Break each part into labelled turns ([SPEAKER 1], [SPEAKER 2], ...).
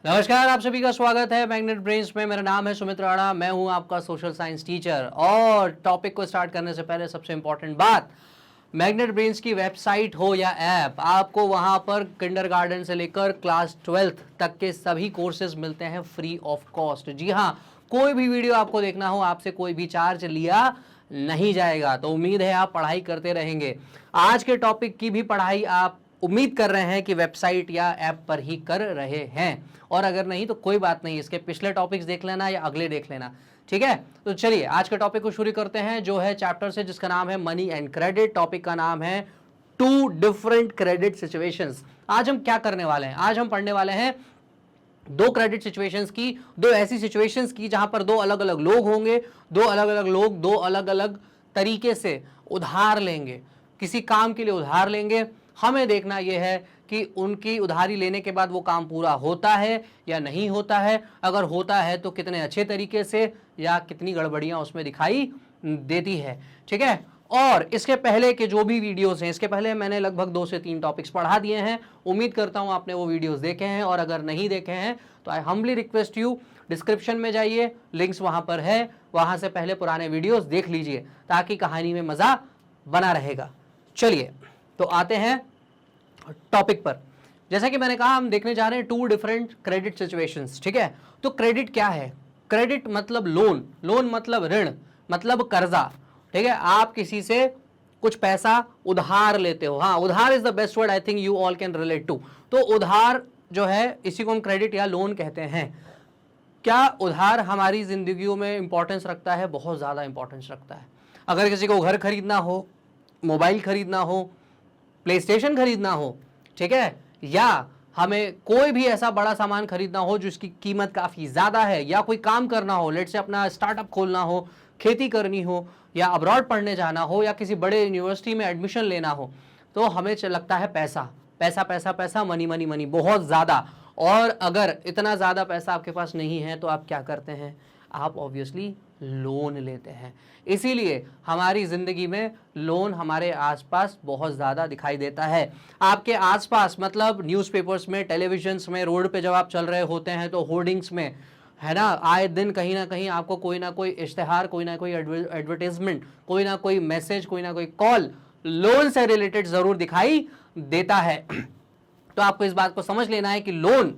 [SPEAKER 1] नमस्कार, आप सभी का स्वागत है मैग्नेट ब्रेन्स में। मेरा नाम है सुमित राणा, मैं हूं आपका सोशल साइंस टीचर। और टॉपिक को स्टार्ट करने से पहले सबसे इंपॉर्टेंट बात, मैग्नेट ब्रेन्स की वेबसाइट हो या ऐप, आपको वहां पर किंडरगार्टन से लेकर क्लास 12th तक के सभी कोर्सेज मिलते हैं फ्री ऑफ कॉस्ट। जी हाँ, कोई भी वीडियो आपको देखना हो, आपसे कोई भी चार्ज लिया नहीं जाएगा। तो उम्मीद है आप पढ़ाई करते रहेंगे। आज के टॉपिक की भी पढ़ाई आप उम्मीद कर रहे हैं कि वेबसाइट या ऐप पर ही कर रहे हैं, और अगर नहीं तो कोई बात नहीं, इसके पिछले टॉपिक्स देख लेना या अगले देख लेना, ठीक है। तो चलिए आज के टॉपिक को शुरू करते हैं, जो है चैप्टर से, जिसका नाम है मनी एंड क्रेडिट। टॉपिक का नाम है टू डिफरेंट क्रेडिट सिचुएशंस। आज हम क्या करने वाले हैं? आज हम पढ़ने वाले हैं दो क्रेडिट सिचुएशंस की, दो ऐसी सिचुएशंस की जहां पर दो अलग अलग लोग होंगे, दो अलग अलग लोग दो अलग अलग तरीके से उधार लेंगे, किसी काम के लिए उधार लेंगे। हमें देखना यह है कि उनकी उधारी लेने के बाद वो काम पूरा होता है या नहीं होता है। अगर होता है तो कितने अच्छे तरीके से, या कितनी गड़बड़ियां उसमें दिखाई देती है, ठीक है। और इसके पहले के जो भी वीडियोस हैं, इसके पहले मैंने लगभग 2 से 3 टॉपिक्स पढ़ा दिए हैं। उम्मीद करता हूं आपने वो वीडियोस देखे हैं, और अगर नहीं देखे हैं तो I humbly request you, description में जाइए, लिंक्स वहां पर है, वहां से पहले पुराने वीडियोस देख लीजिए, ताकि कहानी में मजा बना रहेगा। चलिए तो आते हैं टॉपिक पर। जैसा कि मैंने कहा, हम देखने जा रहे हैं टू डिफरेंट क्रेडिट सिचुएशंस, ठीक है। तो क्रेडिट क्या है? क्रेडिट मतलब लोन, लोन मतलब ऋण, मतलब कर्जा, ठीक है। आप किसी से कुछ पैसा उधार लेते हो। हाँ, उधार is the best word, I think you all can relate to. तो उधार जो है, इसी को हम क्रेडिट या लोन कहते हैं। क्या उधार हमारी जिंदगियों में इंपॉर्टेंस रखता है? बहुत ज्यादा इंपॉर्टेंस रखता है। अगर किसी को घर खरीदना हो, मोबाइल खरीदना हो, प्ले स्टेशन खरीदना हो, ठीक है, या हमें कोई भी ऐसा बड़ा सामान खरीदना हो जिसकी कीमत काफी ज्यादा है, या कोई काम करना हो, लेट से अपना स्टार्टअप खोलना हो, खेती करनी हो, या अब्रॉड पढ़ने जाना हो, या किसी बड़े यूनिवर्सिटी में एडमिशन लेना हो, तो हमें लगता है पैसा पैसा पैसा पैसा, मनी मनी मनी, बहुत ज्यादा। और अगर इतना ज्यादा पैसा आपके पास नहीं है तो आप क्या करते हैं? आप ऑब्वियसली लोन लेते हैं। इसीलिए हमारी जिंदगी में लोन हमारे आसपास बहुत ज्यादा दिखाई देता है। आपके आसपास मतलब न्यूज़पेपर्स में, टेलीविजन्स में, रोड पे जब आप चल रहे होते हैं तो होर्डिंग्स में, है ना, आए दिन कहीं ना कहीं आपको कोई ना कोई इश्तेहार, कोई ना कोई एडवर्टाइजमेंट, कोई ना कोई मैसेज, कोई ना कोई कॉल लोन से रिलेटेड जरूर दिखाई देता है। तो आपको इस बात को समझ लेना है कि लोन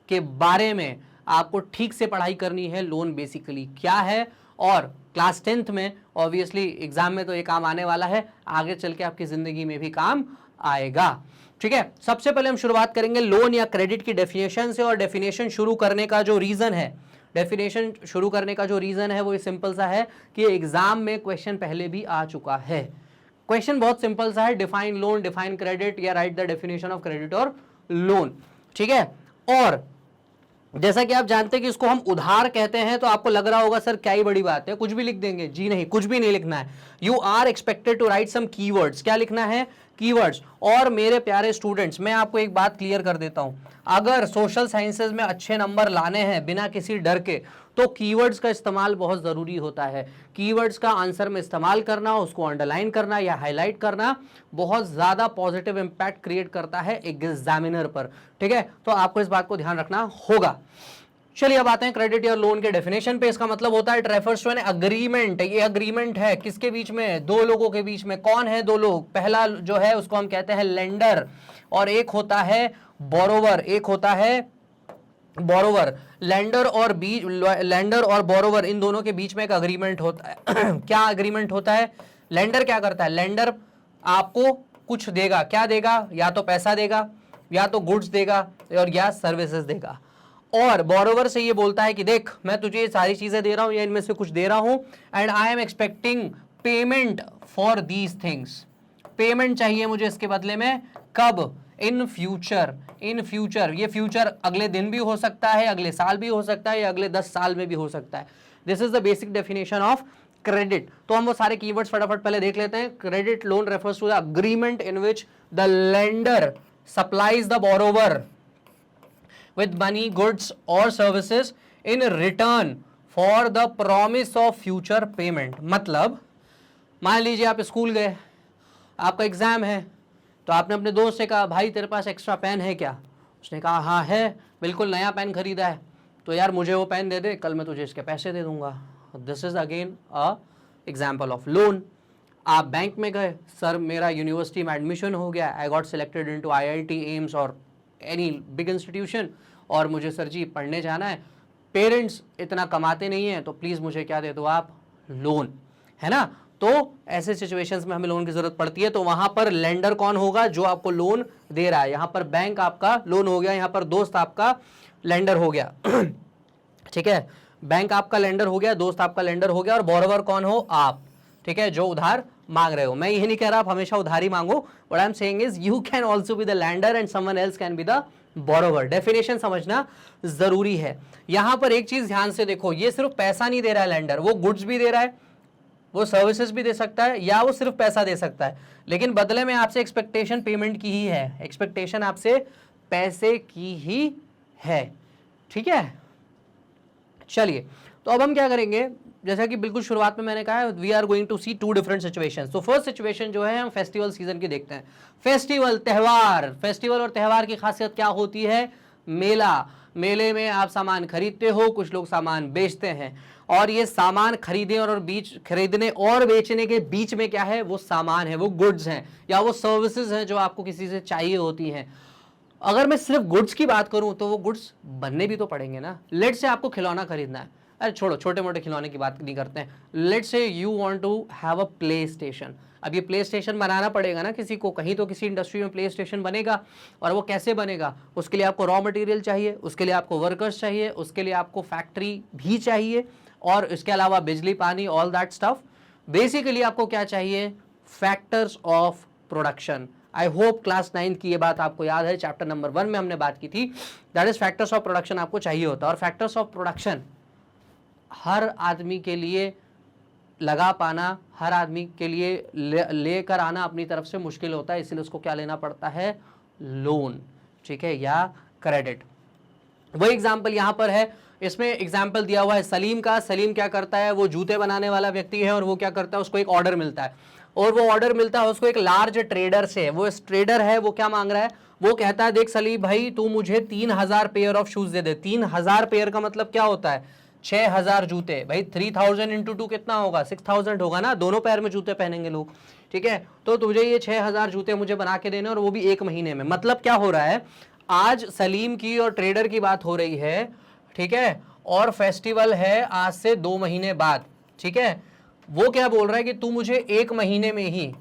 [SPEAKER 1] के बारे में आपको ठीक से पढ़ाई करनी है। लोन बेसिकली क्या है, और क्लास 10th में ऑब्वियसली एग्जाम में तो ये काम आने वाला है, आगे चल के आपकी जिंदगी में भी काम आएगा, ठीक है। सबसे पहले हम शुरुआत करेंगे लोन या क्रेडिट की डेफिनेशन से। और डेफिनेशन शुरू करने का जो रीजन है, डेफिनेशन शुरू करने का जो रीजन है वो सिंपल सा है कि एग्जाम में क्वेश्चन पहले भी आ चुका है। क्वेश्चन बहुत सिंपल सा है, डिफाइन लोन, डिफाइन क्रेडिट, या right the definition of credit और लोन, ठीक है। और जैसा कि आप जानते हैं कि इसको हम उधार कहते हैं, तो आपको लग रहा होगा सर क्या ही बड़ी बात है, कुछ भी लिख देंगे। जी नहीं, कुछ भी नहीं लिखना है। You are expected to write some keywords. क्या लिखना है? कीवर्ड्स। और मेरे प्यारे स्टूडेंट्स, मैं आपको एक बात क्लियर कर देता हूं, अगर सोशल साइंसेज में अच्छे नंबर लाने हैं बिना किसी डर के, तो कीवर्ड्स का इस्तेमाल बहुत जरूरी होता है। कीवर्ड्स का आंसर में इस्तेमाल करना, उसको अंडरलाइन करना या हाईलाइट करना बहुत ज्यादा पॉजिटिव इंपैक्ट क्रिएट करता है एग्जामिनर पर, ठीक है। तो आपको इस बात को ध्यान रखना होगा। चलिए अब आते हैं क्रेडिट या लोन के डेफिनेशन पे। इसका मतलब होता है, it refers to an agreement. ये अग्रीमेंट है किसके बीच में? दो लोगों के बीच में। कौन है दो लोग? पहला जो है उसको हम कहते हैं लेंडर, और एक होता है बोरोवर। एक होता है बोरोवर। लेंडर और बोरोवर, इन दोनों के बीच में एक अग्रीमेंट होता है। क्या अग्रीमेंट होता है? लेंडर क्या करता है? लेंडर आपको कुछ देगा। क्या देगा? या तो पैसा देगा, या तो गुड्स देगा, और या सर्विसेज देगा। और बोरोवर से ये बोलता है कि देख, मैं तुझे ये सारी चीजें दे रहा हूं या इनमें से कुछ दे रहा हूं, and I am expecting payment for these things. Payment चाहिए मुझे इसके बदले में। कब? In future. इन फ्यूचर, ये फ्यूचर अगले दिन भी हो सकता है, अगले साल भी हो सकता है, या अगले 10 साल में भी हो सकता है। This is the basic definition of credit. तो हम वो सारे कीवर्ड्स फटाफट पहले देख लेते हैं। Credit loan refers to the agreement in which the lender supplies the borrower with money, goods or services in return for the promise of future payment। मतलब मान लीजिए आप स्कूल गए, आपका एग्जाम है, तो आपने अपने दोस्त से कहा भाई तेरे पास एक्स्ट्रा पेन है क्या? उसने कहा हाँ है, बिल्कुल नया पेन खरीदा है, तो यार मुझे वो पेन दे दे, कल मैं तुझे इसके पैसे दे दूंगा। This is again a example of loan. आप बैंक में गए, सर मेरा यूनिवर्सिटी में एडमिशन हो गया, I got selected into IIT AIIMS और एनी बिग इंस्टीट्यूशन, और मुझे सर जी पढ़ने जाना है, पेरेंट्स इतना कमाते नहीं हैं, तो प्लीज़ मुझे क्या दे दो आप, लोन, है ना। तो ऐसे सिचुएशंस में हमें लोन की जरूरत पड़ती है, तो वहां पर लेंडर कौन होगा, जो आपको लोन दे रहा है। यहां पर बैंक आपका लोन हो गया, यहां पर दोस्त आपका लेंडर हो गया ठीक है, बैंक आपका लेंडर हो गया, दोस्त आपका लेंडर हो गया, और बोरोवर कौन हो, आप, ठीक है, जो उधार मांग रहे हो। मैं ये नहीं कह रहा आप हमेशा उधारी मांगो, what I am saying is you can also be the lender and someone else can be the borrower. Definition समझना जरूरी है। यहां पर एक चीज ध्यान से देखो, ये सिर्फ पैसा नहीं दे रहा है लेंडर, वो गुड्स भी दे रहा है, वो सर्विसेज भी दे सकता है, या वो सिर्फ पैसा दे सकता है, लेकिन बदले में आपसे एक्सपेक्टेशन पेमेंट की ही है, एक्सपेक्टेशन आपसे पैसे की ही है, ठीक है। चलिए, तो अब हम क्या करेंगे, जैसा कि बिल्कुल शुरुआत में मैंने कहा, we are going to see two different situations. तो फर्स्ट सिचुएशन जो है हम फेस्टिवल सीजन की देखते हैं। फेस्टिवल, त्यौहार, फेस्टिवल और त्यौहार की खासियत क्या होती है, मेला, मेले में आप सामान खरीदते हो, कुछ लोग सामान बेचते हैं, और ये सामान खरीदने और बेचने के बीच में क्या है, वो सामान है, वो गुड्स हैं, या वो सर्विसेज हैं जो आपको किसी से चाहिए होती हैं। अगर मैं सिर्फ गुड्स की बात करूं तो वो गुड्स बनने भी तो पड़ेंगे ना। लेट से आपको खिलौना खरीदना है, अरे छोड़ो, छोटे मोटे खिलौने की बात नहीं करते हैं, let say you want to have a PlayStation. अब ये प्ले स्टेशन बनाना पड़ेगा ना किसी को, कहीं तो किसी इंडस्ट्री में प्ले स्टेशन बनेगा, और वो कैसे बनेगा, उसके लिए आपको रॉ मटेरियल चाहिए, उसके लिए आपको वर्कर्स चाहिए, उसके लिए आपको फैक्ट्री भी चाहिए, और इसके अलावा बिजली, पानी, ऑल दैट स्टफ। बेसिकली आपको क्या चाहिए, factors of production. I hope class 9 की ये बात आपको याद है, चैप्टर नंबर 1 में हमने बात की थी, that is factors of production आपको चाहिए होता है। और फैक्टर्स ऑफ प्रोडक्शन हर आदमी के लिए लगा पाना, हर आदमी के लिए लेकर आना अपनी तरफ से मुश्किल होता है, इसलिए उसको क्या लेना पड़ता है, लोन, ठीक है, या क्रेडिट। वही एग्जाम्पल यहां पर है, इसमें एग्जाम्पल दिया हुआ है सलीम का। सलीम क्या करता है, वो जूते बनाने वाला व्यक्ति है, और वो क्या करता है, उसको एक ऑर्डर मिलता है, और वो ऑर्डर मिलता है उसको एक लार्ज ट्रेडर से। वो इस ट्रेडर है, वो क्या मांग रहा है, वो कहता है देख सलीम भाई, तू मुझे 3000 pair of shoes they they. 3000 pair का मतलब क्या होता है, 6000 जूते। भाई 3000 इंटू 2 कितना होगा, 6000 होगा ना, दोनों पैर में जूते पहनेंगे लोग, ठीक है। तो तुझे ये 6000 जूते मुझे बना के देने, और वो भी 1 महीने में। मतलब क्या हो रहा है, आज सलीम की और ट्रेडर की बात हो रही है, ठीक है, और फेस्टिवल है आज से 2 महीने बाद, ठीक है। वो क्या बोल रहा है कि तू मुझे 1 महीने में ही,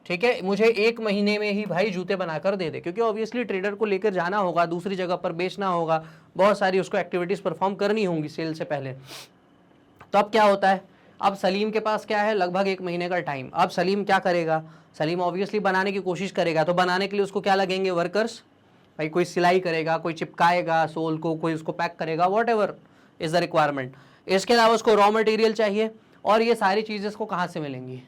[SPEAKER 1] ठीक है, मुझे 1 महीने में ही भाई जूते बनाकर दे दे, क्योंकि ऑब्वियसली ट्रेडर को लेकर जाना होगा, दूसरी जगह पर बेचना होगा, बहुत सारी उसको एक्टिविटीज परफॉर्म करनी होंगी सेल से पहले। तो अब क्या होता है, अब सलीम के पास क्या है, लगभग 1 महीने का टाइम। अब सलीम क्या करेगा, सलीम ऑब्वियसली बनाने की कोशिश करेगा, तो बनाने के लिए उसको क्या लगेंगे, वर्कर्स। भाई कोई सिलाई करेगा, कोई चिपकाएगा सोल को, कोई उसको पैक करेगा, what ever is the requirement. इसके अलावा उसको रॉ मटेरियल चाहिए, और ये सारी चीज़ें इसको कहाँ से मिलेंगी,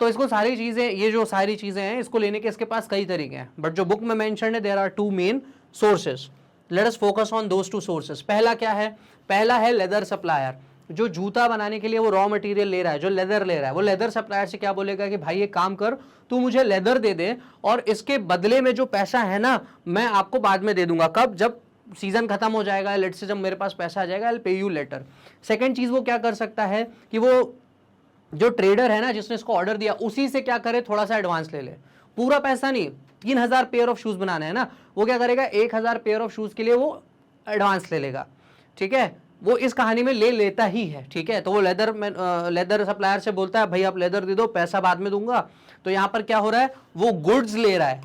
[SPEAKER 1] तो इसको सारी चीज़ें, ये जो सारी चीज़ें हैं, इसको लेने के इसके पास कई तरीके हैं, बट जो बुक में मेंशन है, there are 2 main sources. Let us focus on those 2 sources. पहला क्या है, पहला है लेदर सप्लायर। जो जूता बनाने के लिए वो रॉ मटेरियल ले रहा है, जो लेदर ले रहा है, वो लेदर सप्लायर से क्या बोलेगा कि भाई ये काम कर, तू मुझे लेदर दे दे, और इसके बदले में जो पैसा है ना, मैं आपको बाद में दे दूंगा। कब, जब सीजन खत्म हो जाएगा, लेट से जब मेरे पास पैसा आ जाएगा, I will pay you later. Second चीज वो क्या कर सकता है कि वो जो ट्रेडर है ना, जिसने इसको ऑर्डर दिया, उसी से क्या करे, थोड़ा सा एडवांस ले ले, पूरा पैसा नहीं। 3000 पेयर ऑफ शूज बनाने हैं ना, वो क्या करेगा, 1000 पेयर ऑफ शूज के लिए वो एडवांस ले लेगा, ठीक है। वो इस कहानी में ले लेता ही है, ठीक है। तो वो लेदर सप्लायर से बोलता है भाई आप लेदर दे दो, पैसा बाद में दूंगा। तो यहाँ पर क्या हो रहा है, वो गुड्स ले रहा है,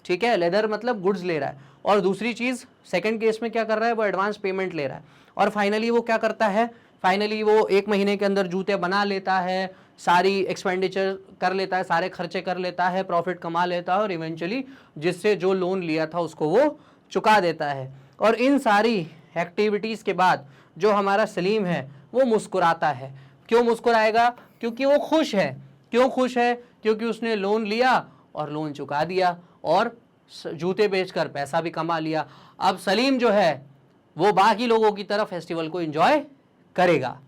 [SPEAKER 1] ठीक है, लेदर मतलब गुड्स ले रहा है। और दूसरी चीज सेकंड केस में क्या कर रहा है, वो एडवांस पेमेंट ले रहा है। और फाइनली वो क्या करता है, फाइनली वो 1 महीने के अंदर जूते बना लेता है, सारी एक्सपेंडिचर कर लेता है, सारे खर्चे कर लेता है, प्रॉफिट कमा लेता है, और इवेंचुअली जिससे जो लोन लिया था उसको वो चुका देता है। और इन सारी एक्टिविटीज़ के बाद जो हमारा सलीम है वो मुस्कुराता है। क्यों मुस्कुराएगा, क्योंकि वो खुश है। क्यों खुश है, क्योंकि उसने लोन लिया और लोन चुका दिया, और जूते बेचकर पैसा भी कमा लिया। अब सलीम जो है वो बाकी लोगों की तरह फेस्टिवल को एंजॉय करेगा।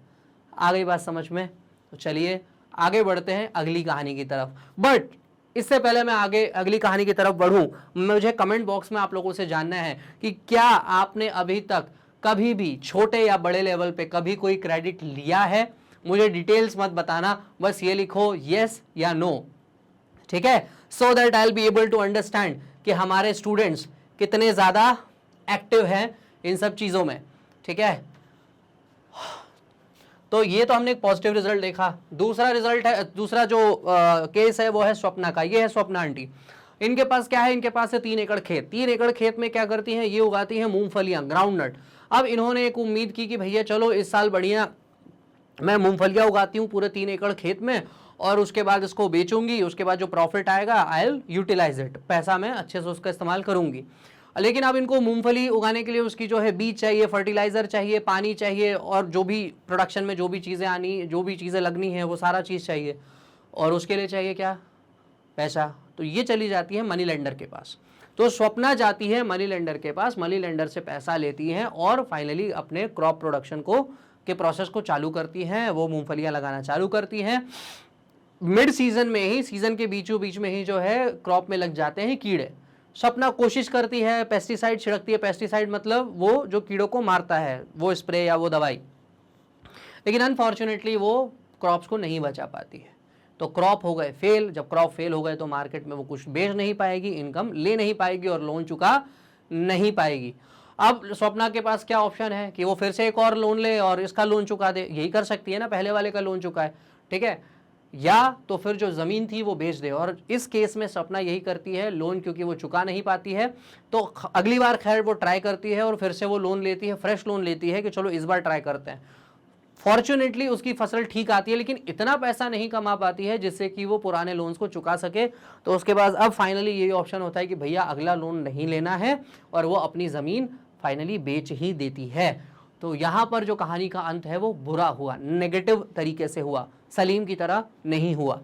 [SPEAKER 1] आ गई बात समझ में? तो चलिए आगे बढ़ते हैं अगली कहानी की तरफ। बट इससे पहले मैं आगे अगली कहानी की तरफ बढ़ूं, मुझे कमेंट बॉक्स में आप लोगों से जानना है कि क्या आपने अभी तक कभी भी छोटे या बड़े लेवल पे कभी कोई क्रेडिट लिया है। मुझे डिटेल्स मत बताना, बस ये लिखो यस या नो, ठीक है, so that I will be able to understand कि हमारे स्टूडेंट्स कितने ज्यादा एक्टिव हैं इन सब चीजों में, ठीक है। तो ये तो हमने एक पॉजिटिव रिजल्ट देखा। दूसरा रिजल्ट है, दूसरा जो केस है वो है स्वप्ना का। ये है स्वप्ना आंटी, इनके पास क्या है, इनके पास है 3 एकड़ खेत। 3 एकड़ खेत में क्या करती हैं, ये उगाती हैं मूंगफलियां, ग्राउंड नट। अब इन्होंने एक उम्मीद की कि भैया चलो इस साल बढ़िया मैं मूंगफलियां उगाती हूँ पूरे 3 एकड़ खेत में, और उसके बाद इसको बेचूंगी, उसके बाद जो प्रॉफिट आएगा आई विल यूटिलाइज इट, पैसा मैं अच्छे से उसका इस्तेमाल करूंगी। लेकिन अब इनको मूंगफली उगाने के लिए उसकी जो है बीज चाहिए, फर्टिलाइजर चाहिए, पानी चाहिए, और जो भी प्रोडक्शन में जो भी चीज़ें आनी, जो भी चीज़ें लगनी है वो सारा चीज़ चाहिए, और उसके लिए चाहिए क्या, पैसा। तो ये चली जाती है मनी लेंडर के पास। तो स्वप्ना जाती है मनी लेंडर के पास, मनी लेंडर से पैसा लेती हैं और फाइनली अपने क्रॉप प्रोडक्शन को के प्रोसेस को चालू करती हैं। वो मूंगफलियां लगाना चालू करती हैं। मिड सीजन में ही, सीजन के बीचों बीच में ही जो है क्रॉप में लग जाते हैं कीड़े। स्वप्ना कोशिश करती है, पेस्टिसाइड छिड़कती है, पेस्टिसाइड मतलब वो जो कीड़ों को मारता है वो स्प्रे या वो दवाई, लेकिन अनफॉर्चुनेटली वो क्रॉप्स को नहीं बचा पाती है। तो क्रॉप हो गए फेल। जब क्रॉप फेल हो गए तो मार्केट में वो कुछ बेच नहीं पाएगी, इनकम ले नहीं पाएगी और लोन चुका नहीं पाएगी। अब स्वप्ना के पास क्या ऑप्शन है कि वो फिर से एक और लोन ले और इसका लोन चुका दे। यही कर सकती है ना, पहले वाले का लोन चुका है, ठीक है, या तो फिर जो ज़मीन थी वो बेच दे। और इस केस में स्वप्ना यही करती है, लोन क्योंकि वो चुका नहीं पाती है तो अगली बार खैर वो ट्राई करती है और फिर से वो लोन लेती है, फ्रेश लोन लेती है कि चलो इस बार ट्राई करते हैं। फॉर्चुनेटली उसकी फसल ठीक आती है, लेकिन इतना पैसा नहीं कमा पाती है जिससे कि वो पुराने लोन्स को चुका सके। तो उसके बाद अब फाइनली यही ऑप्शन होता है कि भैया अगला लोन नहीं लेना है, और वो अपनी ज़मीन फाइनली बेच ही देती है। तो यहाँ पर जो कहानी का अंत है वो बुरा हुआ, नेगेटिव तरीके से हुआ, सलीम की तरह नहीं हुआ।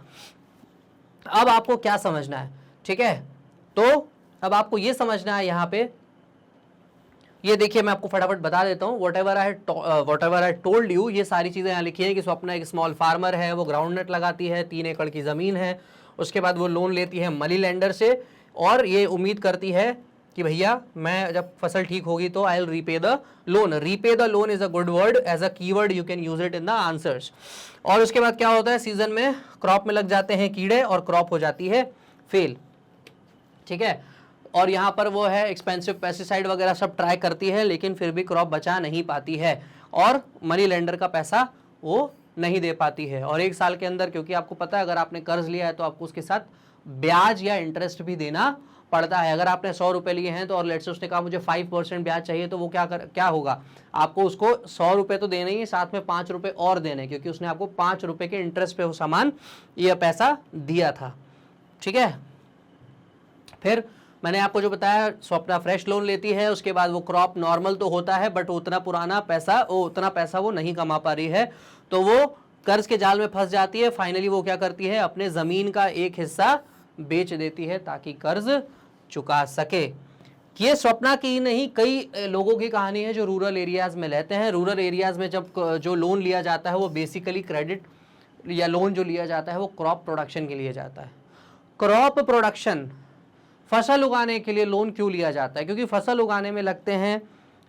[SPEAKER 1] अब आपको क्या समझना है, ठीक है, तो अब आपको ये समझना है यहाँ पे, ये देखिए मैं आपको फटाफट बता देता हूँ। What ever I told you, ये सारी चीज़ें यहाँ लिखी हैं कि स्वप्ना एक स्मॉल फार्मर है, वो ग्राउंड नट लगाती है, 3 एकड़ की ज़मीन है। उसके बाद वो लोन लेती है मनी लेंडर से और ये उम्मीद करती है कि भैया मैं जब फसल ठीक होगी तो I will repay the loan. Repay the loan is a good word, as a keyword you can use it in the answers. और उसके बाद क्या होता है, सीजन में क्रॉप में लग जाते हैं कीड़े और क्रॉप हो जाती है फेल, ठीक है। और यहाँ पर वो है एक्सपेंसिव पेस्टिसाइड वगैरह सब ट्राई करती है, लेकिन फिर भी क्रॉप बचा नहीं पाती है और मनी लेंडर का पैसा वो नहीं दे पाती है। और 1 साल के अंदर, क्योंकि आपको पता है अगर आपने कर्ज लिया है तो आपको उसके साथ ब्याज या इंटरेस्ट भी देना पड़ता है। अगर आपने 100 रुपये लिए हैं तो और लेट से उसने कहा मुझे 5% ब्याज चाहिए, तो वो क्या होगा, आपको उसको 100 रुपये तो देने ही, साथ में 5 रुपये और देने, क्योंकि उसने आपको 5 रुपये के इंटरेस्ट पे वो सामान या पैसा दिया था, ठीक है। फिर मैंने आपको जो बताया, स्वप्ना फ्रेश लोन लेती है, उसके बाद वो क्रॉप नॉर्मल तो होता है बट उतना पैसा वो नहीं कमा पा रही है, तो वो कर्ज के जाल में फंस जाती है। फाइनली वो क्या करती है, अपने ज़मीन का एक हिस्सा बेच देती है ताकि कर्ज चुका सके। ये स्वप्ना की नहीं, कई लोगों की कहानी है जो रूरल एरियाज में रहते हैं। रूरल एरियाज में जब जो लोन लिया जाता है वो बेसिकली क्रेडिट या लोन जो लिया जाता है वो क्रॉप प्रोडक्शन के लिए जाता है। क्रॉप प्रोडक्शन, फसल उगाने के लिए लोन क्यों लिया जाता है, क्योंकि फसल उगाने में लगते हैं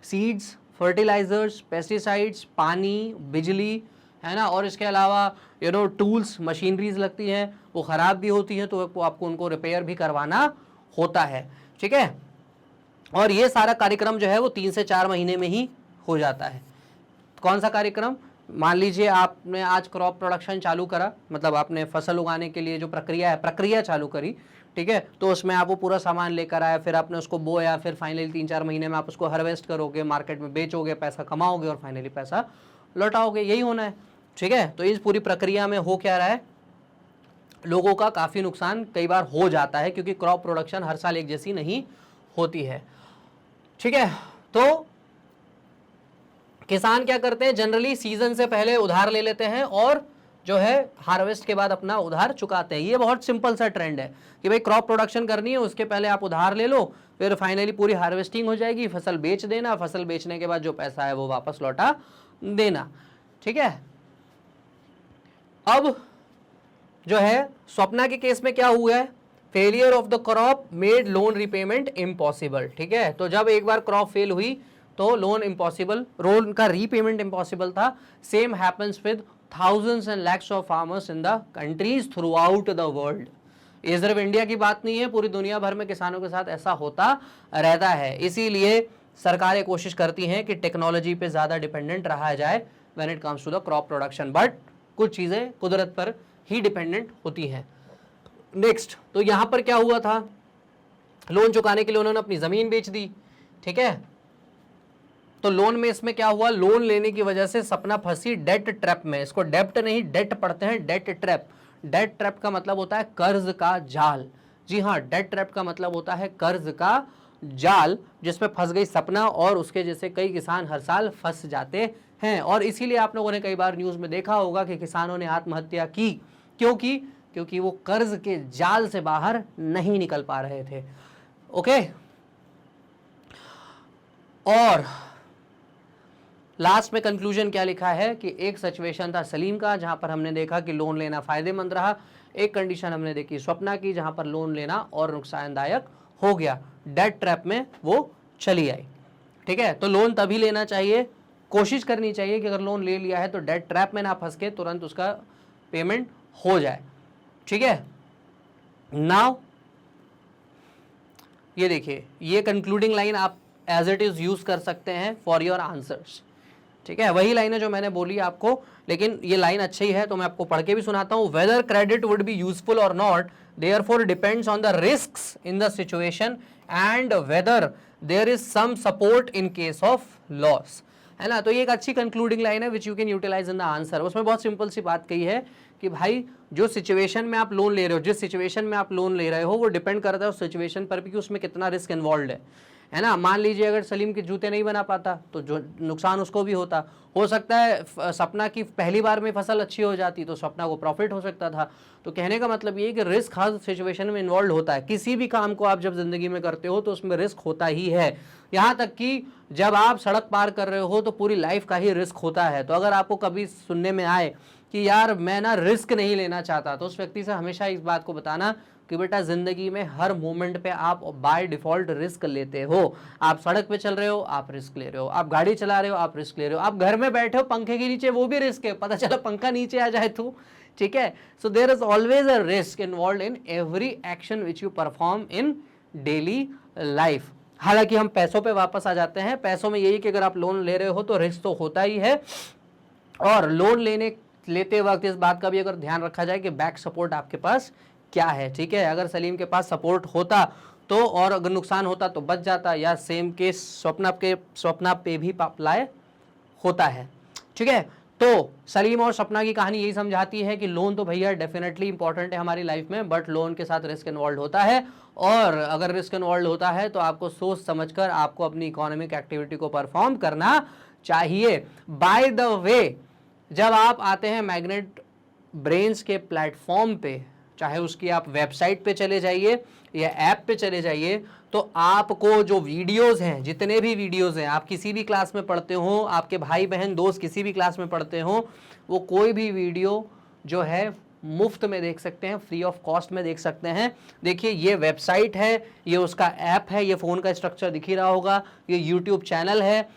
[SPEAKER 1] सीड्स, फर्टिलाइजर्स, पेस्टिसाइड्स, पानी, बिजली, है ना, और इसके अलावा टूल्स, मशीनरीज लगती हैं, वो ख़राब भी होती हैं तो आपको उनको रिपेयर भी करवाना होता है, ठीक है। और ये सारा कार्यक्रम जो है वो 3 से 4 महीने में ही हो जाता है। कौन सा कार्यक्रम, मान लीजिए आपने आज क्रॉप प्रोडक्शन चालू करा, मतलब आपने फसल उगाने के लिए जो प्रक्रिया चालू करी, ठीक है, तो उसमें आप वो पूरा सामान लेकर आए, फिर आपने उसको बोया, फिर फाइनली 3-4 महीने में आप उसको हार्वेस्ट करोगे, मार्केट में बेचोगे, पैसा कमाओगे और फाइनली पैसा लौटाओगे, यही होना है, ठीक है। तो इस पूरी प्रक्रिया में हो क्या रहा है, लोगों का काफ़ी नुकसान कई बार हो जाता है, क्योंकि क्रॉप प्रोडक्शन हर साल एक जैसी नहीं होती है, ठीक है। तो किसान क्या करते हैं, जनरली सीजन से पहले उधार ले लेते हैं और जो है हार्वेस्ट के बाद अपना उधार चुकाते हैं। ये बहुत सिंपल सा ट्रेंड है कि भाई क्रॉप प्रोडक्शन करनी है, उसके पहले आप उधार ले लो, फिर फाइनली पूरी हार्वेस्टिंग हो जाएगी, फसल बेच देना, फसल बेचने के बाद जो पैसा है वो वापस लौटा देना, ठीक है। अब जो है स्वप्ना के केस में क्या हुआ है, failure of the crop made loan repayment impossible. ठीक है, तो जब एक बार क्रॉप फेल हुई तो लोन इम्पॉसिबल, लोन का रीपेमेंट इम्पॉसिबल था। Same happens with thousands and lakhs of farmers in the countries throughout the world। ये सिर्फ इंडिया की बात नहीं है, पूरी दुनिया भर में किसानों के साथ ऐसा होता रहता है। इसीलिए सरकारें कोशिश करती हैं कि टेक्नोलॉजी पे ज्यादा डिपेंडेंट रहा जाए when it comes to the crop production, but कुछ चीजें कुदरत पर ही डिपेंडेंट होती हैं। नेक्स्ट, तो यहां पर क्या हुआ था, लोन चुकाने के लिए उन्होंने अपनी जमीन बेच दी। ठीक है, तो लोन में इसमें क्या हुआ, लोन लेने की वजह से सपना फंसी डेट ट्रैप में। इसको डेप्ट नहीं डेट पढ़ते हैं, डेट ट्रैप। डेट ट्रैप का मतलब होता है कर्ज का जाल। जी हाँ, डेट ट्रैप का मतलब होता है कर्ज का जाल, जिसमें फंस गई सपना और उसके जैसे कई किसान हर साल फंस जाते हैं। और इसीलिए आप लोगों ने कई बार न्यूज में देखा होगा कि किसानों ने आत्महत्या की। क्योंकि वो कर्ज के जाल से बाहर नहीं निकल पा रहे थे। ओके, और लास्ट में कंक्लूजन क्या लिखा है कि एक सिचुएशन था सलीम का जहां पर हमने देखा कि लोन लेना फायदेमंद रहा, एक कंडीशन हमने देखी स्वप्ना की जहां पर लोन लेना और नुकसानदायक हो गया, डेट ट्रैप में वो चली आई। ठीक है, तो लोन तभी लेना चाहिए, कोशिश करनी चाहिए कि अगर लोन ले लिया है तो डेट ट्रैप में ना फंस के तुरंत उसका पेमेंट हो जाए। ठीक है, नाउ ये देखिए, ये कंक्लूडिंग लाइन आप एज इट इज यूज कर सकते हैं फॉर योर आंसर्स। ठीक है, वही लाइन है जो मैंने बोली आपको, लेकिन ये लाइन अच्छी है तो मैं आपको पढ़ के भी सुनाता हूं। Whether credit would be useful और not therefore depends on the risks in the situation and whether there is some support in case of loss. है ना, तो ये एक अच्छी कंक्लूडिंग लाइन है which you can utilise in the answer. उसमें बहुत सिंपल सी बात कही है कि भाई जो सिचुएशन में आप लोन ले रहे हो, जिस सिचुएशन में आप लोन ले रहे हो वो डिपेंड करता है उस सिचुएशन पर भी कि उसमें कितना रिस्क इन्वॉल्व है ना। मान लीजिए अगर सलीम के जूते नहीं बना पाता तो जो नुकसान उसको भी होता। हो सकता है सपना की पहली बार में फसल अच्छी हो जाती तो सपना को प्रॉफिट हो सकता था। तो कहने का मतलब ये है कि रिस्क हर सिचुएशन में इन्वॉल्व होता है। किसी भी काम को आप जब जिंदगी में करते हो तो उसमें रिस्क होता ही है। यहाँ तक कि जब आप सड़क पार कर रहे हो तो पूरी लाइफ का ही रिस्क होता है। तो अगर आपको कभी सुनने में आए कि यार मैं ना रिस्क नहीं लेना चाहता, तो उस व्यक्ति से हमेशा इस बात को बताना कि बेटा जिंदगी में हर मोमेंट पे आप बाय डिफॉल्ट रिस्क लेते हो। आप सड़क पे चल रहे हो आप रिस्क ले रहे हो, आप गाड़ी चला रहे हो आप रिस्क ले रहे हो, आप घर में बैठे हो पंखे के नीचे वो भी रिस्क है, पता चला पंखा नीचे आ जाए तो। ठीक है, so there is always a risk involve in every action which you perform in daily life. हालांकि हम पैसों पे वापस आ जाते हैं। पैसों में यही कि अगर आप लोन ले रहे हो तो रिस्क तो होता ही है, और लोन लेते वक्त इस बात का भी अगर ध्यान रखा जाए कि बैक सपोर्ट आपके पास क्या है। ठीक है, अगर सलीम के पास सपोर्ट होता तो, और अगर नुकसान होता तो बच जाता, या सेम केस स्वप्ना पे भी अप्लाई होता है। ठीक है, तो सलीम और सपना की कहानी यही समझाती है कि लोन तो भैया डेफिनेटली इंपॉर्टेंट है हमारी लाइफ में, बट लोन के साथ रिस्क इन्वॉल्व होता है, और अगर रिस्क इन्वॉल्व होता है तो आपको सोच समझकर आपको अपनी इकोनॉमिक एक्टिविटी को परफॉर्म करना चाहिए। बाय द वे, जब आप आते हैं मैग्नेट ब्रेन्स के प्लेटफॉर्म पे, चाहे उसकी आप वेबसाइट पे चले जाइए या ऐप पे चले जाइए, तो आपको जो वीडियोस हैं, जितने भी वीडियोस हैं, आप किसी भी क्लास में पढ़ते हो, आपके भाई बहन दोस्त किसी भी क्लास में पढ़ते हो, वो कोई भी वीडियो जो है मुफ्त में देख सकते हैं, फ्री ऑफ कॉस्ट में देख सकते हैं। देखिए ये वेबसाइट है, ये उसका ऐप है, ये फ़ोन का स्ट्रक्चर दिख ही रहा होगा, ये यूट्यूब चैनल है।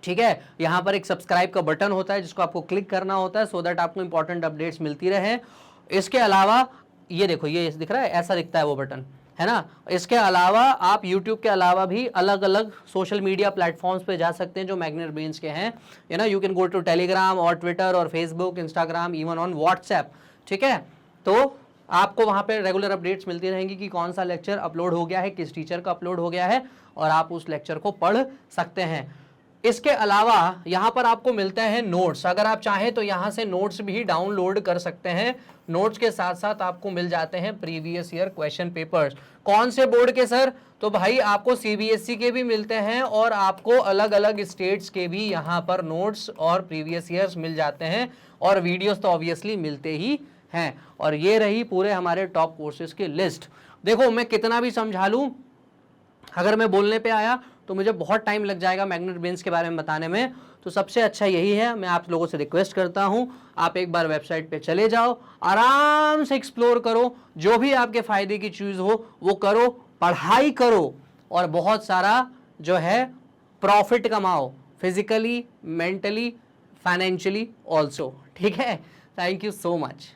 [SPEAKER 1] ठीक है, यहाँ पर एक सब्सक्राइब का बटन होता है जिसको आपको क्लिक करना होता है सो दैट आपको इंपॉर्टेंट अपडेट्स मिलती रहे। इसके अलावा ये देखो, ये दिख रहा है, ऐसा दिखता है वो बटन, है ना। इसके अलावा आप YouTube के अलावा भी अलग अलग सोशल मीडिया प्लेटफॉर्म्स पे जा सकते हैं जो मैग्नेट ब्रेन्स के हैं। You know, you can go to Telegram और ट्विटर और Facebook, Instagram, even on WhatsApp. ठीक है, तो आपको वहाँ पे रेगुलर अपडेट्स मिलती रहेंगी कि कौन सा लेक्चर अपलोड हो गया है, किस टीचर का अपलोड हो गया है, और आप उस लेक्चर को पढ़ सकते हैं। इसके अलावा यहाँ पर आपको मिलते हैं नोट्स। अगर आप चाहें तो यहाँ से नोट्स भी डाउनलोड कर सकते हैं। नोट्स के साथ साथ आपको मिल जाते हैं प्रीवियस ईयर क्वेश्चन पेपर्स। कौन से बोर्ड के सर? तो भाई आपको CBSE के भी मिलते हैं और आपको अलग अलग स्टेट्स के भी यहाँ पर नोट्स और प्रीवियस ईयर्स मिल जाते हैं, और वीडियोस तो ऑब्वियसली मिलते ही हैं। और ये रही पूरे हमारे टॉप कोर्सेज की लिस्ट। देखो मैं कितना भी समझा लूँ, अगर मैं बोलने पे आया तो मुझे बहुत टाइम लग जाएगा मैग्नेट ब्रेन्स के बारे में बताने में। तो सबसे अच्छा यही है, मैं आप लोगों से रिक्वेस्ट करता हूं, आप एक बार वेबसाइट पे चले जाओ, आराम से एक्सप्लोर करो, जो भी आपके फायदे की चीज हो वो करो, पढ़ाई करो और बहुत सारा जो है प्रॉफिट कमाओ, फिजिकली, मेंटली, फाइनेंशियली ऑल्सो। ठीक है, थैंक यू सो मच।